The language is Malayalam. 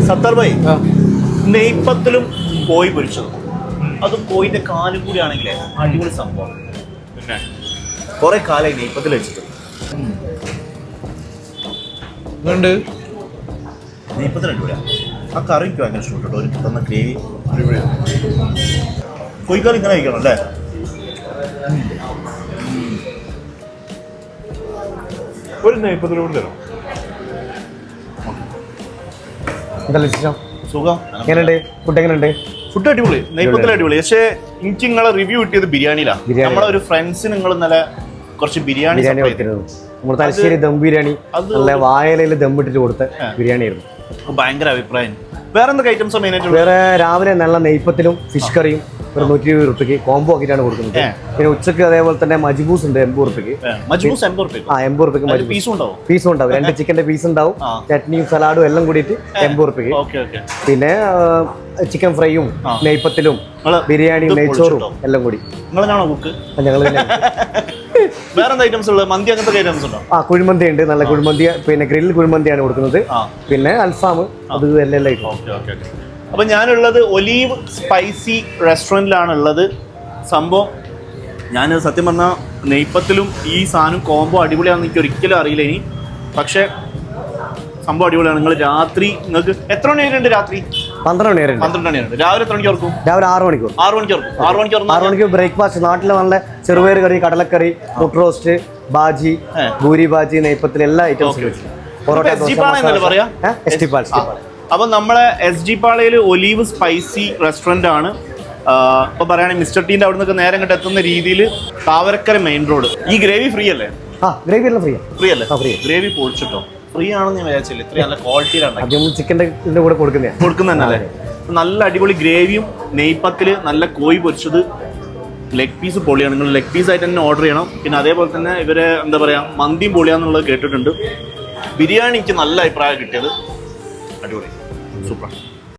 സത്താർ ഭായി, നെയ്പ്പത്തിലും കോഴി പൊരിച്ചതും അതും കോഴിന്റെ കാലും കൂടി ആണെങ്കിലേ അടിപൊളി സംഭവം. പിന്നെ കുറെ കാലമായി നെയ്പ്പത്തിൽ വെച്ചിട്ട് നെയ്പ്പത്തിൽ അടിപൊളിയാണ്. ആ കറി എനിക്ക് ഭയങ്കര ഇഷ്ടപ്പെട്ടു. ഒരു തന്ന ഗ്രേവി അടിപൊളിയാണ്. കോഴിക്കറി ഇങ്ങനെ കഴിക്കണം അല്ലേ? ഒരു നെയ്പ്പത്തിലൂടെ തരും. സുഖം. എങ്ങനെയുണ്ട്? ഫുഡ് എങ്ങനെയുണ്ട്? ഫുഡ് അടിപൊളി, നെയ്പ്പത്തിൽ അടിപൊളി. പക്ഷേ എനിക്ക് നിങ്ങളെ റിവ്യൂ കിട്ടിയത് ബിരിയാണിയിലാണ്. നമ്മളെ ഒരു ഫ്രണ്ട്സിന് നിങ്ങൾ ഇന്നലെ കുറച്ച് ബിരിയാണി നമ്മൾ തലശ്ശേരി ദം ബിരിയാണി നല്ല വായലയിൽ ദമ്മിട്ടിട്ട് കൊടുത്ത ബിരിയാണി ആയിരുന്നു. ഭയങ്കര അഭിപ്രായം. വേറെ എന്തൊക്കെ ഐറ്റംസ് മെയിൻ ആയിട്ട്? വേറെ രാവിലെ നല്ല നെയ്പ്പത്തിലും ഫിഷ് കറിയും ഒരു 120 രൂപയ്ക്ക് കോംബോ ആക്കിയിട്ടാണ് കൊടുക്കുന്നത്. പിന്നെ ഉച്ചക്ക് അതേപോലെ തന്നെ മജ്ബൂസ് ഉണ്ട് 80 രൂപയ്ക്ക്. 80 രൂപയ്ക്ക് പീസും ഉണ്ടാവും. 2 ചിക്കന്റെ പീസ് ഉണ്ടാവും, ചട്നിയും സലാഡും എല്ലാം കൂടിയിട്ട് 80 രൂപയ്ക്ക്. പിന്നെ ചിക്കൻ ഫ്രൈയും നെയ്പ്പത്തിലും ബിരിയാണിയും നെയ്ച്ചോറും എല്ലാം കൂടി. ഞങ്ങൾ വേറെ ഐറ്റംസ് ഉള്ളത്? മന്തി അങ്ങനത്തെ ഐറ്റംസ് ഉണ്ടോ? കുഴിമന്തി ഉണ്ട്, നല്ല കുഴിമന്തി. പിന്നെ ഗ്രിൽ കുഴിമന്തിയാണ് കൊടുക്കുന്നത്. പിന്നെ അൽഫാം, അത് എല്ലാം ഐറ്റം. അപ്പൊ ഞാനുള്ളത് ഒലീവ് സ്പൈസി റെസ്റ്റോറൻറ്റിലാണ് ഉള്ളത്. സംഭവം ഞാൻ സത്യം പറഞ്ഞാൽ നെയ്പ്പത്തിലും ഈ സാധനം കോംബോ അടിപൊളിയാണെന്ന് എനിക്ക് ഒരിക്കലും അറിയില്ല ഇനി. പക്ഷേ സംഭവം അടിപൊളിയാണ്. നിങ്ങൾ രാത്രി നിങ്ങൾക്ക് എത്ര മണി വരെയുണ്ട്? രാത്രി 12 മണി വരെ. 12 മണിയാണ്. രാവിലെ എത്ര മണിക്ക് ഓർക്കും? രാവിലെ 6 മണിക്കൂർ. 6 മണിക്ക് ബ്രേക്ക്ഫാസ്റ്റ്. നാട്ടിലെ നല്ല ചെറുപയർ കറി, കടലക്കറി, മുട്ട റോസ്റ്റ്, ബാജി, ഭൂരി ബാജി, നെയ്പ്പത്തിൽ എല്ലാ ഐറ്റംസും. അപ്പൊ നമ്മളെ SG പാളയിൽ ഒലീവ് സ്പൈസി റെസ്റ്റോറന്റ് ആണ്. ഇപ്പൊ പറയുകയാണെങ്കിൽ മിസ്റ്റർ ടീന്റെ അവിടെ നിന്നൊക്കെ നേരം ഇങ്ങോട്ട് എത്തുന്ന രീതിയിൽ താവരക്കര മെയിൻ റോഡ്. ഈ ഗ്രേവി ഫ്രീ അല്ലേ? ഗ്രേവി എല്ലാം ഫ്രീ അല്ലേ? ഗ്രേവി പൊളിച്ചിട്ടോ ഫ്രീ ആണെന്ന് ഞാൻ വിചാരിച്ചില്ല. ഇത്ര നല്ല ക്വാളിറ്റിയിലാണ് ചിക്കൻ്റെ കൂടെ കൊടുക്കുന്നതല്ലേ. നല്ല അടിപൊളി ഗ്രേവിയും നെയ്പ്പത്തില് നല്ല കോഴി പൊരിച്ചത്, ലെഗ് പീസ് പൊളിയാണ്. നിങ്ങൾ ലെഗ് പീസ് ആയിട്ട് തന്നെ ഓർഡർ ചെയ്യണം. പിന്നെ അതേപോലെ തന്നെ ഇവരെ എന്താ പറയാ മന്തിയും പൊളിയാന്നുള്ളത് കേട്ടിട്ടുണ്ട്. ബിരിയാണി എനിക്ക് നല്ല അഭിപ്രായം കിട്ടിയത്. അടിപൊളി, സൂപ്പർ.